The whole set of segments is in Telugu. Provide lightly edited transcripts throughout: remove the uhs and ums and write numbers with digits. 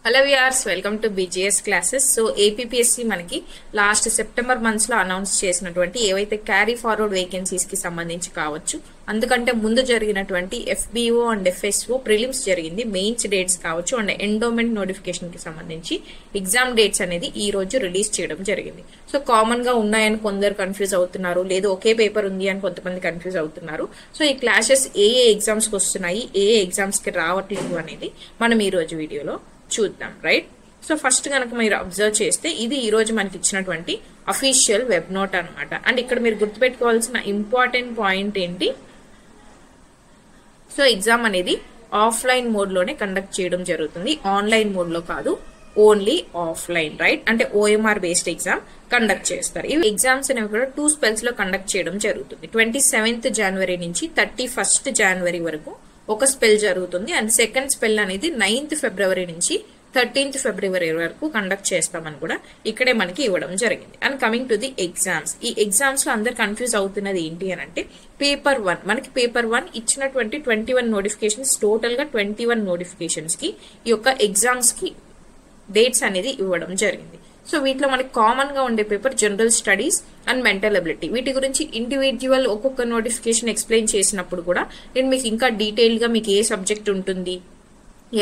Hello viewers, welcome to BGS classes. So APSC మనకి లాస్ట్ సెప్టెంబర్ మంత్స్ లో అనౌన్స్ చేసినటువంటి ఏవైతే క్యారీ ఫార్వర్డ్ వేకెన్సీస్ కి సంబంధించి కావచ్చు, అందుకంటే ముందు జరిగినటువంటి FBO అండ్ FSO ప్రిలిమ్స్ జరిగింది, మెయిన్స్ డేట్స్ కావచ్చు అండ్ ఎండోమెంట్ నోటిఫికేషన్ కి సంబంధించి ఎగ్జామ్ డేట్స్ అనేది ఈ రోజు రిలీజ్ చేయడం జరిగింది. సో కామన్ గా ఉన్నాయని కొందరు కన్ఫ్యూజ్ అవుతున్నారు, లేదు ఒకే పేపర్ ఉంది అని కొంతమంది కన్ఫ్యూజ్ అవుతున్నారు. సో ఈ క్లాసెస్ ఏ ఎగ్జామ్స్ కి వస్తున్నాయి, ఏ ఎగ్జామ్స్ కి రావట్లేదు అనేది మనం ఈ రోజు వీడియోలో చూద్దాం. రైట్, సో ఫస్ట్ కనుక మీరు అబ్జర్వ్ చేస్తే ఇది ఈ రోజు మనకి ఇచ్చినటువంటి అఫీషియల్ వెబ్ నోట్ అనమాట. అండ్ ఇక్కడ మీరు గుర్తుపెట్టుకోవాల్సిన ఇంపార్టెంట్ పాయింట్ ఏంటి, సో ఎగ్జామ్ అనేది ఆఫ్లైన్ మోడ్ లోనే కండక్ట్ చేయడం జరుగుతుంది, ఆన్లైన్ మోడ్ లో కాదు, ఓన్లీ ఆఫ్లైన్. రైట్, అంటే OMR బేస్డ్ ఎగ్జామ్ కండక్ట్ చేస్తారు. ఈ ఎగ్జామ్స్ అనేవి కూడా 2 స్పెల్స్ లో కండక్ట్ చేయడం జరుగుతుంది. 27th జనవరి నుంచి 31st జనవరి వరకు ఒక స్పెల్ జరుగుతుంది. అండ్ సెకండ్ స్పెల్ అనేది 9th ఫిబ్రవరి నుంచి 13th ఫిబ్రవరి వరకు కండక్ట్ చేస్తామని కూడా ఇక్కడే మనకి ఇవ్వడం జరిగింది. And coming to the exams, ఈ ఎగ్జామ్స్ లో అందరు కన్ఫ్యూజ్ అవుతున్నది ఏంటి అని అంటే పేపర్ 1 మనకి పేపర్ 1 ఇచ్చినటువంటి 21 నోటిఫికేషన్స్, టోటల్ గా 21 నోటిఫికేషన్స్ కి ఈ యొక్క ఎగ్జామ్స్ కి డేట్స్ అనేది ఇవ్వడం జరిగింది. సో వీటిలో మనకి కామన్ గా ఉండే paper general studies and mental ability. వీటి గురించి ఇండివిజువల్ ఒక్కొక్క నోటిఫికేషన్ ఎక్స్ప్లెయిన్ చేసినప్పుడు కూడా నేను మీకు ఇంకా డీటెయిల్ గా మీకు ఏ సబ్జెక్ట్ ఉంటుంది,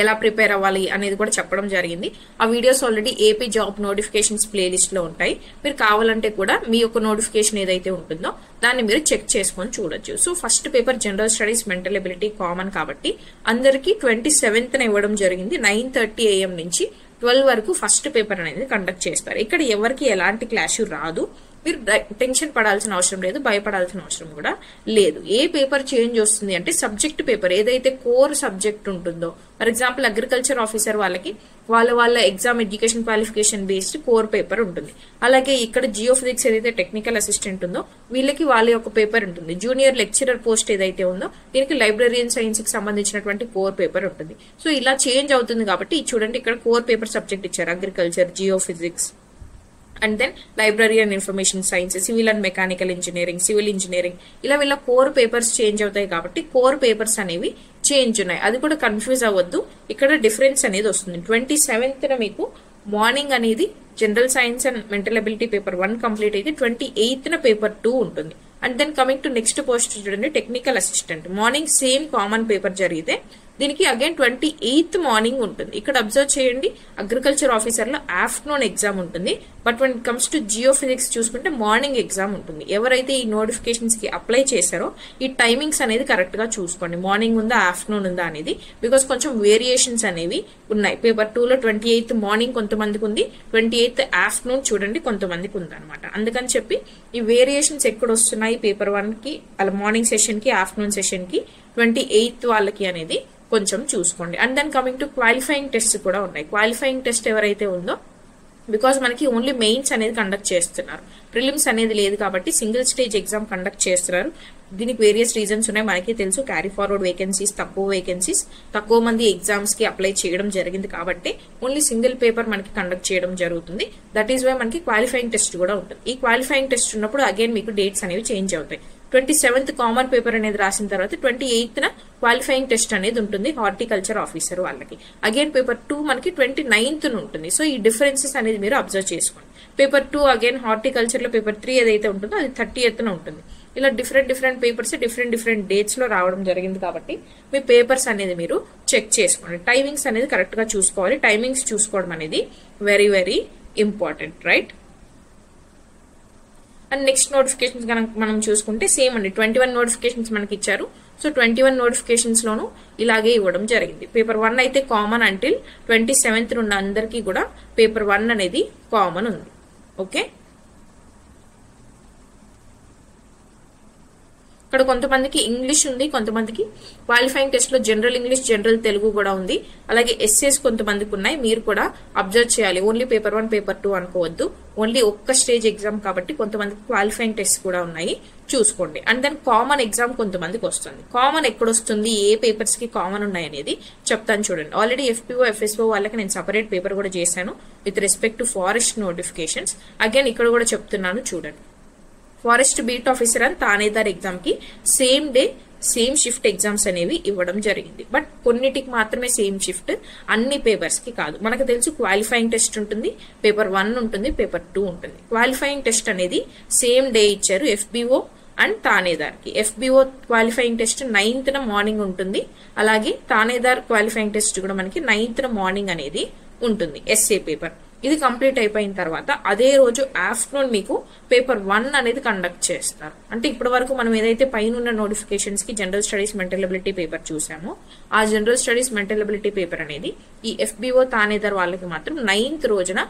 ఎలా ప్రిపేర్ అవ్వాలి అనేది కూడా చెప్పడం జరిగింది. ఆ videos already AP job notifications playlist లో ఉంటాయి. మీరు కావాలంటే కూడా మీ యొక్క నోటిఫికేషన్ ఏదైతే ఉంటుందో దాన్ని మీరు చెక్ చేసుకొని చూడొచ్చు. So first paper general studies mental ability common కాబట్టి అందరికీ 27th ఇవ్వడం జరిగింది. 9:30 AM నుంచి 12 వరకు ఫస్ట్ పేపర్ అనేది కండక్ట్ చేస్తారు. ఇక్కడ ఎవరికి ఎలాంటి క్లాష్ రాదు, మీరు టెన్షన్ పడాల్సిన అవసరం లేదు, భయపడాల్సిన అవసరం కూడా లేదు. ఏ పేపర్ చేంజ్ వస్తుంది అంటే సబ్జెక్ట్ పేపర్ ఏదైతే కోర్ సబ్జెక్ట్ ఉంటుందో, ఫర్ ఎగ్జాంపుల్ అగ్రికల్చర్ ఆఫీసర్ వాళ్ళకి వాళ్ళ exam education qualification based core paper ఉంటుంది. అలాగే ఇక్కడ జియోఫిజిక్స్ ఏదైతే టెక్నికల్ అసిస్టెంట్ ఉందో వీళ్ళకి వాళ్ళ యొక్క పేపర్ ఉంటుంది. జూనియర్ లెక్చరర్ పోస్ట్ ఏదైతే ఉందో దీనికి లైబ్రరీన్ సైన్స్ కి సంబంధించినటువంటి కోర్ పేపర్ ఉంటుంది. సో ఇలా చేంజ్ అవుతుంది కాబట్టి చూడండి, ఇక్కడ కోర్ పేపర్ సబ్జెక్ట్ ఇచ్చారు, agriculture, geophysics and then library and information science, civil and mechanical engineering, civil engineering, ఇలా వీళ్ళ కోర్ పేపర్స్ చేంజ్ అవుతాయి కాబట్టి కోర్ పేపర్స్ అనేవి చేంజ్ ఉన్నాయి. అది కూడా కన్ఫ్యూజ్ అవ్వద్దు, ఇక్కడ డిఫరెన్స్ అనేది వస్తుంది. 27th మీకు మార్నింగ్ అనేది general science and mental ability paper 1 complete అయితే 28th పేపర్ 2 ఉంటుంది. And then coming to next post చూడండి, technical assistant morning same common paper జరిగితే దీనికి అగైన్ 28th మార్నింగ్ ఉంటుంది. ఇక్కడ అబ్జర్వ్ చేయండి, అగ్రికల్చర్ ఆఫీసర్ లో ఆఫ్టర్నూన్ ఎగ్జామ్ ఉంటుంది, but when it comes to geophysics చూసుకుంటే మార్నింగ్ ఎగ్జామ్ ఉంటుంది. ఎవరైతే ఈ నోటిఫికేషన్స్ కి అప్లై చేశారో ఈ టైమింగ్స్ అనేది కరెక్ట్ గా చూసుకోండి, మార్నింగ్ ఉందా ఆఫ్టర్నూన్ ఉందా అనేది, బికాస్ కొంచెం వేరియేషన్స్ అనేవి ఉన్నాయి. పేపర్ 2 లో 28th మార్నింగ్ కొంతమందికి ఉంది, 28th ఆఫ్టర్నూన్ చూడండి కొంతమందికి ఉంది అనమాట. అందుకని చెప్పి ఈ వేరియేషన్స్ ఎక్కడ వస్తున్నాయి పేపర్ 1 కి, అలా మార్నింగ్ సెషన్ కి ఆఫ్టర్నూన్ సెషన్ కి 28th వాళ్ళకి అనేది కొంచెం చూసుకోండి. And then coming to qualifying test కూడా ఉన్నాయి. క్వాలిఫైయింగ్ టెస్ట్ ఎవరైతే ఉందో, బికాస్ మనకి ఓన్లీ మెయిన్స్ అనేది కండక్ట్ చేస్తున్నారు, ప్రిలిమ్స్ అనేది లేదు కాబట్టి సింగిల్ స్టేజ్ ఎగ్జామ్ కండక్ట్ చేస్తున్నారు. దీనికి వేరియస్ రీజన్స్ ఉన్నాయి, మనకి తెలుసు. క్యారీ ఫార్వర్డ్ వేకెన్సీస్, తక్కువ మంది ఎగ్జామ్స్ కి అప్లై చేయడం జరిగింది కాబట్టి ఓన్లీ సింగిల్ పేపర్ మనకి కండక్ట్ చేయడం జరుగుతుంది. దట్ ఈస్ వై మనకి క్వాలిఫైయింగ్ టెస్ట్ కూడా ఉంటుంది. ఈ క్వాలిఫైయింగ్ టెస్ట్ ఉన్నప్పుడు అగైన్ మీకు డేట్స్ అనేవి చేంజ్ అవుతాయి. 27th కామన్ పేపర్ అనేది రాసిన తర్వాత 28th క్వాలిఫైయింగ్ టెస్ట్ అనేది ఉంటుంది హార్టికల్చర్ ఆఫీసర్ వాళ్ళకి. అగైన్ పేపర్ 2 మనకి 29th ఉంటుంది. సో ఈ డిఫరెన్సెస్ అనేది మీరు అబ్జర్వ్ చేసుకోండి. పేపర్ 2 అగైన్ హార్టికల్చర్ లో పేపర్ 3 ఏదైతే ఉంటుందో అది 30th ఉంటుంది. ఇలా డిఫరెంట్ పేపర్స్ డిఫరెంట్ డేట్స్ లో రావడం జరిగింది కాబట్టి మీ పేపర్స్ అనేది మీరు చెక్ చేసుకోండి. టైమింగ్స్ అనేది కరెక్ట్ గా చూసుకోవాలి. టైమింగ్స్ చూసుకోవడం అనేది very very important. Right, and next notifications కనుక మనం చూసుకుంటే సేమ్ అండి, 21 నోటిఫికేషన్స్ మనకి ఇచ్చారు. సో 21 నోటిఫికేషన్స్ లోను ఇలాగే ఇవ్వడం జరిగింది. పేపర్ 1 అయితే కామన్ అంటిల్ 27th ఉన్న అందరికీ కూడా పేపర్ 1 అనేది కామన్ ఉంది. ఓకే, ఇక్కడ కొంతమందికి ఇంగ్లీష్ ఉంది, కొంతమందికి క్వాలిఫైయింగ్ టెస్ట్ లో జనరల్ ఇంగ్లీష్, జనరల్ తెలుగు కూడా ఉంది. అలాగే ఎస్ఏస్ కొంతమందికి ఉన్నాయి, మీరు కూడా అబ్జర్వ్ చేయాలి. ఓన్లీ పేపర్ 1 పేపర్ 2 అనుకోవద్దు, ఓన్లీ ఒక్క స్టేజ్ ఎగ్జామ్ కాబట్టి కొంతమందికి క్వాలిఫైయింగ్ టెస్ట్ కూడా ఉన్నాయి, చూసుకోండి. అండ్ దెన్ కామన్ ఎగ్జామ్ కొంతమందికి వస్తుంది. కామన్ ఎక్కడొస్తుంది, ఏ పేపర్స్ కి కామన్ ఉన్నాయి అనేది చెప్తాను చూడండి. ఆల్రెడీ FPO FSO వాళ్ళకి నేను సపరేట్ పేపర్ కూడా చేశాను with respect to forest notifications. Again ఇక్కడ కూడా చెప్తున్నాను చూడండి. Forest beat officer and Thanedar exam కి same day same shift exams అనేవి ఇవ్వడం జరిగింది. బట్ కొన్నిటికి మాత్రమే సేమ్ షిఫ్ట్, అన్ని పేపర్స్ కి కాదు. మనకు తెలుసు క్వాలిఫైయింగ్ టెస్ట్ ఉంటుంది, పేపర్ 1 ఉంటుంది, పేపర్ 2 ఉంటుంది. క్వాలిఫైయింగ్ టెస్ట్ అనేది సేమ్ డే ఇచ్చారు FBO అండ్ తానేదార్కి. FBO qualifying test 9th morning ఉంటుంది, అలాగే తానేదార్ క్వాలిఫైయింగ్ టెస్ట్ కూడా మనకి 9th మార్నింగ్ అనేది ఉంటుంది. ఎస్ఏ పేపర్ ఇది కంప్లీట్ అయిపోయిన తర్వాత అదే రోజు ఆఫ్టర్నూన్ మీకు పేపర్ 1 అనేది కండక్ట్ చేస్తారు. అంటే ఇప్పటి వరకు మనం ఏదైతే పైన నోటిఫికేషన్స్ కి general studies mental ability paper చూసామో, ఆ general studies mental ability paper అనేది ఈ FBO తానేదార్ వాళ్ళకి మాత్రం 9th రోజున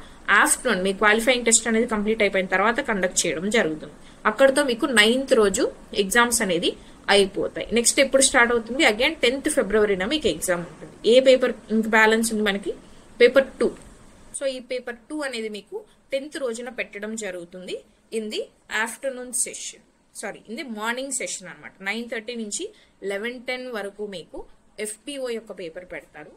ఆఫ్టర్నూన్ మీ క్వాలిఫైయింగ్ టెస్ట్ అనేది కంప్లీట్ అయిపోయిన తర్వాత కండక్ట్ చేయడం జరుగుతుంది. అక్కడతో మీకు 9th రోజు ఎగ్జామ్స్ అనేది అయిపోతాయి. నెక్స్ట్ ఎప్పుడు స్టార్ట్ అవుతుంది? అగైన్ 10th ఫిబ్రవరిన మీకు ఎగ్జామ్ ఉంటుంది. ఏ పేపర్ బ్యాలెన్స్ ఉంది మనకి? పేపర్ 2. సో ఈ పేపర్ 2 అనేది మీకు 10th రోజున పెట్టడం జరుగుతుంది in the afternoon session, in the morning session అనమాట. 9:30 నుంచి 11:10 వరకు మీకు FBO యొక్క పేపర్ పెడతారు.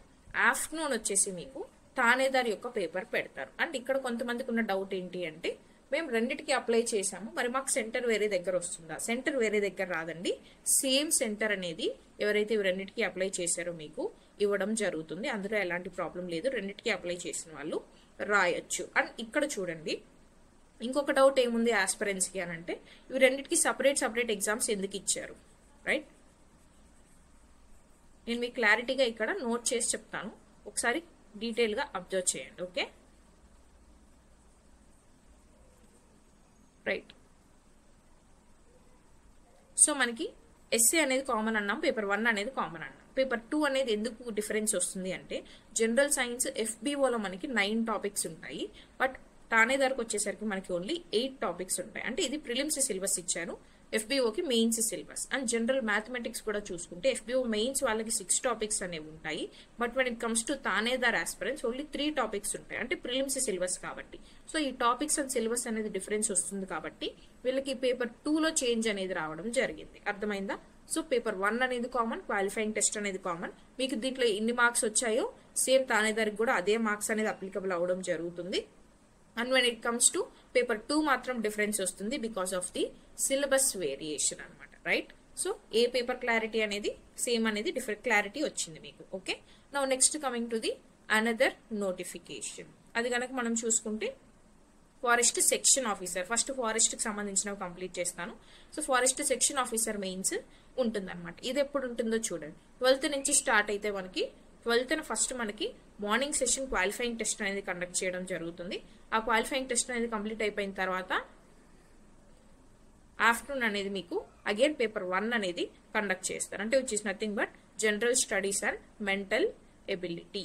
ఆఫ్టర్నూన్ వచ్చేసి మీకు తానేదార్ యొక్క పేపర్ పెడతారు. అండ్ ఇక్కడ కొంతమందికి ఉన్న డౌట్ ఏంటి అంటే, మేము రెండిటికి అప్లై చేసాము, మరి మాకు సెంటర్ వేరే దగ్గర వస్తుందా? సెంటర్ వేరే దగ్గర రాదండి. సేమ్ సెంటర్ అనేది ఎవరైతే ఇవి రెండింటికి అప్లై చేశారో మీకు ఇవ్వడం జరుగుతుంది. అందులో ఎలాంటి ప్రాబ్లం లేదు, రెండింటికి అప్లై చేసిన వాళ్ళు రాయొచ్చు. అండ్ ఇక్కడ చూడండి, ఇంకొక డౌట్ ఏముంది ఆస్పిరెంట్స్కి అని అంటే, ఇవి రెండింటికి సపరేట్ ఎగ్జామ్స్ ఎందుకు ఇచ్చారు? రైట్, నేను మీకు క్లారిటీగా ఇక్కడ నోట్ చేసి చెప్తాను, ఒకసారి డీటెయిల్ గా అబ్జర్వ్ చేయండి. Okay, right. సో మనకి ఎస్ఏ అనేది కామన్ అన్నాం, పేపర్ 1 అనేది కామన్ అన్నాం. పేపర్ 2 అనేది ఎందుకు డిఫరెన్స్ వస్తుంది అంటే, జనరల్ సైన్స్ FBOలో మనకి 9 టాపిక్స్ ఉంటాయి, బట్ తానేదార్కి వచ్చేసరికి మనకి ఓన్లీ 8 టాపిక్స్ ఉంటాయి. అంటే ఇది ప్రిలిమ్స్ సిలబస్ ఇచ్చారు, FBOకి mains syllabus. And general mathematics కూడా చూసుకుంటే FBO మెయిన్స్ వాళ్ళకి 6 టాపిక్స్ అనేవి ఉంటాయి, but when it comes to Thanedar aspirants only 3 topics ఉంటాయి. అంటే ప్రిలిమ్స్ సిలబస్ కాబట్టి. సో ఈ టాపిక్స్ అండ్ సిలబస్ అనేది డిఫరెన్స్ వస్తుంది కాబట్టి వీళ్ళకి పేపర్ 2లో చేంజ్ అనేది రావడం జరిగింది. అర్థమైందా? సో పేపర్ 1 అనేది కామన్, క్వాలిఫైయింగ్ టెస్ట్ అనేది కామన్. మీకు దీంట్లో ఎన్ని మార్క్స్ వచ్చాయో సేమ్ తానేదారికి కూడా అదే మార్క్స్ అనేది అప్లికబుల్ అవడం జరుగుతుంది. And when it comes to paper 2 మాత్రం డిఫరెన్స్ వస్తుంది because of the syllabus variation అనమాట. రైట్, సో ఏ పేపర్ క్లారిటీ అనేది సేమ్ అనేది డిఫరెంట్ క్లారిటీ వచ్చింది మీకు. Okay, now next coming to the another notification. అది కనుక మనం చూసుకుంటే forest section officer, first forest కి సంబంధించినవి కంప్లీట్ చేస్తాను. So forest section officer mains ఉంటుంది అనమాట. ఇది ఎప్పుడు ఉంటుందో చూడండి. 12th నుంచి స్టార్ట్ అయితే మనకి 12th ఫస్ట్ మనకి మార్నింగ్ సెషన్ క్వాలిఫైయింగ్ టెస్ట్ అనేది కండక్ట్ చేయడం జరుగుతుంది. ఆ క్వాలిఫైయింగ్ టెస్ట్ అనేది కంప్లీట్ అయిపోయిన తర్వాత ఆఫ్టర్నూన్ అనేది మీకు అగైన్ పేపర్ 1 అనేది కండక్ట్ చేస్తారు. అంటే which is nothing but general studies and mental ability.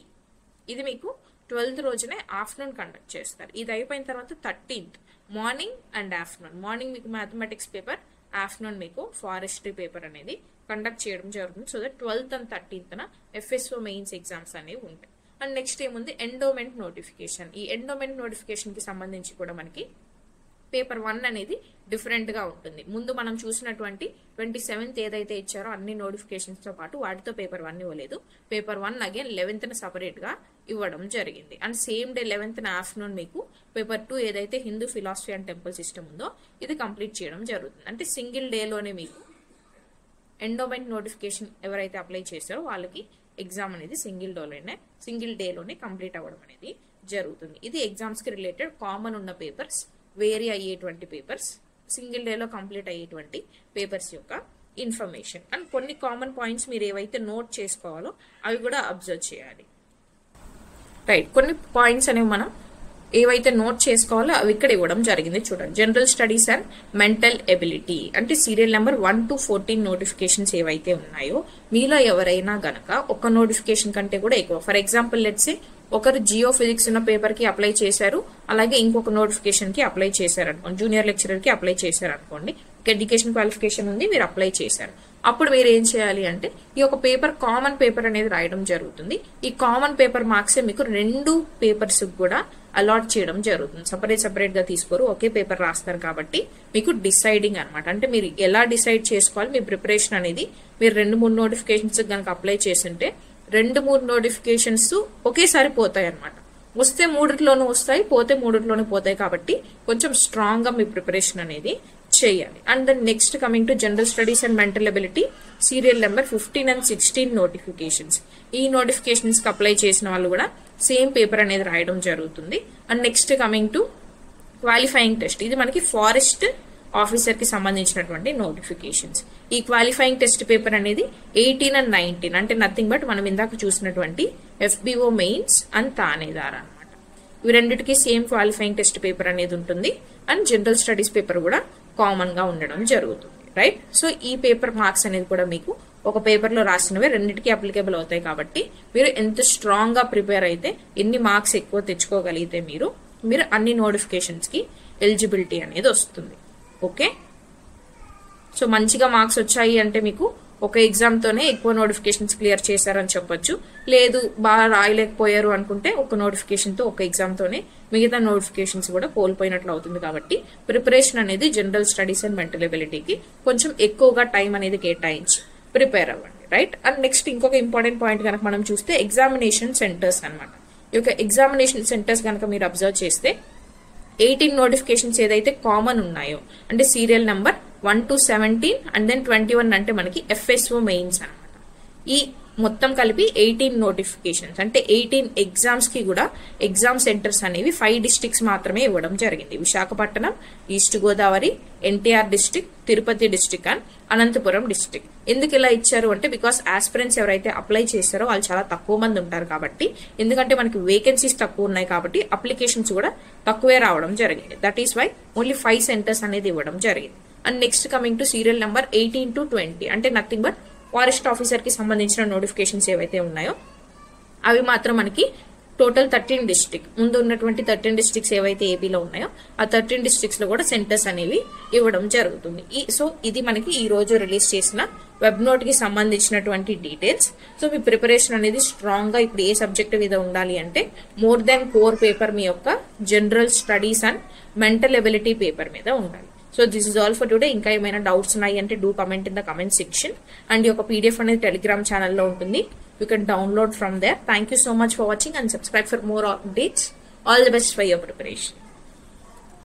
ఇది మీకు 12th రోజునే ఆఫ్టర్నూన్ కండక్ట్ చేస్తారు. ఇది అయిపోయిన తర్వాత 13th morning and afternoon. Morning మీకు మ్యాథమెటిక్స్ పేపర్, ఆఫ్టర్నూన్ మీకు ఫారెస్ట్రీ పేపర్ అనేది కండక్ట్ చేయడం జరుగుతుంది. So that 12th and 13th FSO mains exams అనేవి ఉంటాయి. అండ్ నెక్స్ట్ ఏముంది, ఎండోమెంట్ నోటిఫికేషన్. ఈ ఎండోమెంట్ నోటిఫికేషన్ కి సంబంధించి కూడా మనకి పేపర్ 1 అనేది డిఫరెంట్ గా ఉంటుంది. ముందు మనం చూసినటువంటి 27th ఏదైతే ఇచ్చారో అన్ని నోటిఫికేషన్స్ తో పాటు వాటితో పేపర్ 1 ఇవ్వలేదు. పేపర్ 1 అగైన్ 11th సపరేట్ గా ఇవ్వడం జరిగింది. And same day 11th afternoon మీకు పేపర్ 2 ఏదైతే Hindu philosophy and temple system ఉందో ఇది కంప్లీట్ చేయడం జరుగుతుంది. అంటే సింగిల్ డేలోనే మీకు ఎండోమెంట్ నోటిఫికేషన్ ఎవరైతే అప్లై చేశారో వాళ్ళకి ఎగ్జామ్ అనేది సింగిల్ డేలోనే కంప్లీట్ అవ్వడం అనేది జరుగుతుంది. ఇది ఎగ్జామ్స్ కి రిలేటెడ్ కామన్ ఉన్న పేపర్స్, వేరీ అయ్యేటువంటి పేపర్స్, సింగిల్ డేలో కంప్లీట్ అయ్యేటువంటి పేపర్స్ యొక్క ఇన్ఫర్మేషన్. అండ్ కొన్ని కామన్ పాయింట్స్ మీరు ఏవైతే నోట్ చేసుకోవాలో అవి కూడా అబ్జర్వ్ చేయాలి. రైట్, కొన్ని పాయింట్స్ అనేవి మనం ఏవైతే నోట్ చేసుకోవాలో అవి ఇక్కడ ఇవ్వడం జరిగింది. చూడండి, general studies and mental ability అంటే సీరియల్ నెంబర్ 1 to 14 నోటిఫికేషన్స్ ఏవైతే ఉన్నాయో మీలో ఎవరైనా గనక ఒక నోటిఫికేషన్ కంటే కూడా ఎక్కువ, ఫర్ ఎగ్జాంపుల్ లెట్స్ సే ఒకరు జియో ఫిజిక్స్ ఉన్న పేపర్ కి అప్లై చేశారు, అలాగే ఇంకొక నోటిఫికేషన్ కి అప్లై చేశారు అనుకోండి, జూనియర్ లెక్చరర్ కి అప్లై చేశారు అనుకోండి, ఎడ్యుకేషన్ క్వాలిఫికేషన్ ఉంది, మీరు అప్లై చేశారు. అప్పుడు మీరు ఏం చేయాలి అంటే ఈ యొక్క పేపర్ కామన్ పేపర్ అనేది రాయడం జరుగుతుంది. ఈ కామన్ పేపర్ మార్క్స్ మీకు 2 పేపర్స్ కూడా అలాట్ చేయడం జరుగుతుంది. సపరేట్ గా తీసుకోరు, ఒకే పేపర్ రాస్తారు కాబట్టి మీకు డిసైడింగ్ అనమాట. అంటే మీరు ఎలా డిసైడ్ చేసుకోవాలి, మీ ప్రిపరేషన్ అనేది మీరు 2-3 నోటిఫికేషన్స్ కనుక అప్లై చేస్తుంటే 2-3 నోటిఫికేషన్స్ ఒకేసారి పోతాయి అనమాట. వస్తే 3లోనూ వస్తాయి, పోతే 3లోనూ పోతాయి. కాబట్టి కొంచెం స్ట్రాంగ్ గా మీ ప్రిపరేషన్ అనేది చేయాలి. And then next coming to general studies and mental ability serial number 15 and 16 notifications. ఈ నోటిఫికేషన్స్ కి అప్లై చేసిన వాళ్ళు కూడా సేమ్ పేపర్ అనేది రాయడం జరుగుతుంది. And next coming to qualifying test. ఇది మనకి ఫారెస్ట్ ఆఫీసర్ కి సంబంధించినటువంటి నోటిఫికేషన్స్. ఈ క్వాలిఫైయింగ్ టెస్ట్ పేపర్ అనేది 18 and 19 అంటే నథింగ్ బట్ మనం ఇందాక చూసినటువంటి FBO మెయిన్స్ అండ్ తానేదార్ అనమాట. ఇవి రెండింటికి సేమ్ క్వాలిఫైయింగ్ టెస్ట్ పేపర్ అనేది ఉంటుంది. అండ్ జనరల్ స్టడీస్ పేపర్ కూడా కామన్ గా ఉండడం జరుగుతుంది, రైట్. సో ఈ పేపర్ మార్క్స్ అనేది కూడా మీకు ఒక పేపర్ లో రాసినవే రెండింటికి అప్లికేబుల్ అవుతాయి. కాబట్టి మీరు ఎంత స్ట్రాంగ్ గా ప్రిపేర్ అయితే, ఎన్ని మార్క్స్ ఎక్కువ తెచ్చుకోగలిగితే మీరు అన్ని నోటిఫికేషన్స్ కి ఎలిజిబిలిటీ అనేది వస్తుంది. ఓకే, సో మంచిగా మార్క్స్ వచ్చాయి అంటే మీకు ఒక ఎగ్జామ్ తోనే ఎక్కువ నోటిఫికేషన్స్ క్లియర్ చేశారని చెప్పొచ్చు. లేదు బాగా రాయలేకపోయారు అనుకుంటే ఒక నోటిఫికేషన్ తో ఒక ఎగ్జామ్ తోనే మిగతా నోటిఫికేషన్స్ కూడా కోల్పోయినట్లు అవుతుంది. కాబట్టి ప్రిపరేషన్ అనేది జనరల్ స్టడీస్ అండ్ మెంటల్ ఎబిలిటీకి కొంచెం ఎక్కువగా టైం అనేది కేటాయించి ప్రిపేర్ అవ్వండి, రైట్. అండ్ నెక్స్ట్ ఇంకొక ఇంపార్టెంట్ పాయింట్ కనుక మనం చూస్తే ఎగ్జామినేషన్ సెంటర్స్ అనమాట. ఈ యొక్క ఎగ్జామినేషన్ సెంటర్స్ కనుక మీరు అబ్జర్వ్ చేస్తే 18 నోటిఫికేషన్స్ ఏదైతే కామన్ ఉన్నాయో అంటే serial number 1 to 17 and then 21 అంటే మనకి FSO మెయిన్స్ అనమాట. ఈ మొత్తం కలిపి 18 నోటిఫికేషన్స్ అంటే 18 ఎగ్జామ్స్ కి కూడా ఎగ్జామ్ సెంటర్స్ అనేవి 5 డిస్ట్రిక్ట్స్ మాత్రమే ఇవ్వడం జరిగింది. Visakhapatnam, east Godavari, NTR district, Tirupati district and Anantapuram district. ఎందుకు ఇలా ఇచ్చారు అంటే బికాస్ ఆస్పిరెంట్స్ ఎవరైతే అప్లై చేశారో వాళ్ళు చాలా తక్కువ మంది ఉంటారు కాబట్టి, ఎందుకంటే మనకి వేకెన్సీస్ తక్కువ ఉన్నాయి కాబట్టి అప్లికేషన్స్ కూడా తక్కువే రావడం జరిగింది. That is why only 5 centres అనేది ఇవ్వడం జరిగింది. And next coming to serial number 18 to 20 అంటే నథింగ్ బట్ ఫారెస్ట్ ఆఫీసర్ కి సంబంధించిన నోటిఫికేషన్స్ ఏవైతే ఉన్నాయో అవి మాత్రం మనకి టోటల్ 13 డిస్ట్రిక్ట్ ముందు ఉన్నటువంటి 13 డిస్ట్రిక్ట్స్ ఏవైతే ఏపీలో ఉన్నాయో ఆ 13 డిస్ట్రిక్ట్స్ లో కూడా సెంటర్స్ అనేవి ఇవ్వడం జరుగుతుంది. సో ఇది మనకి ఈ రోజు రిలీజ్ చేసిన వెబ్ నోట్ కి సంబంధించినటువంటి డీటెయిల్స్. సో మీ ప్రిపరేషన్ అనేది స్ట్రాంగ్ గా ఇప్పుడు ఏ సబ్జెక్ట్ మీద ఉండాలి అంటే మోర్ దాన్ కోర్ పేపర్ మీ యొక్క general studies and mental ability paper మీద ఉండాలి. So this is all for today. ఇంకా ఏమైనా డౌట్స్ ఉన్నాయి అంటే do comment in the comment section. And ఈ యొక్క PDF అనేది టెలిగ్రామ్ ఛానల్లో ఉంటుంది. You can download from there. Thank you so much for watching and subscribe for more updates. All the best for your preparation.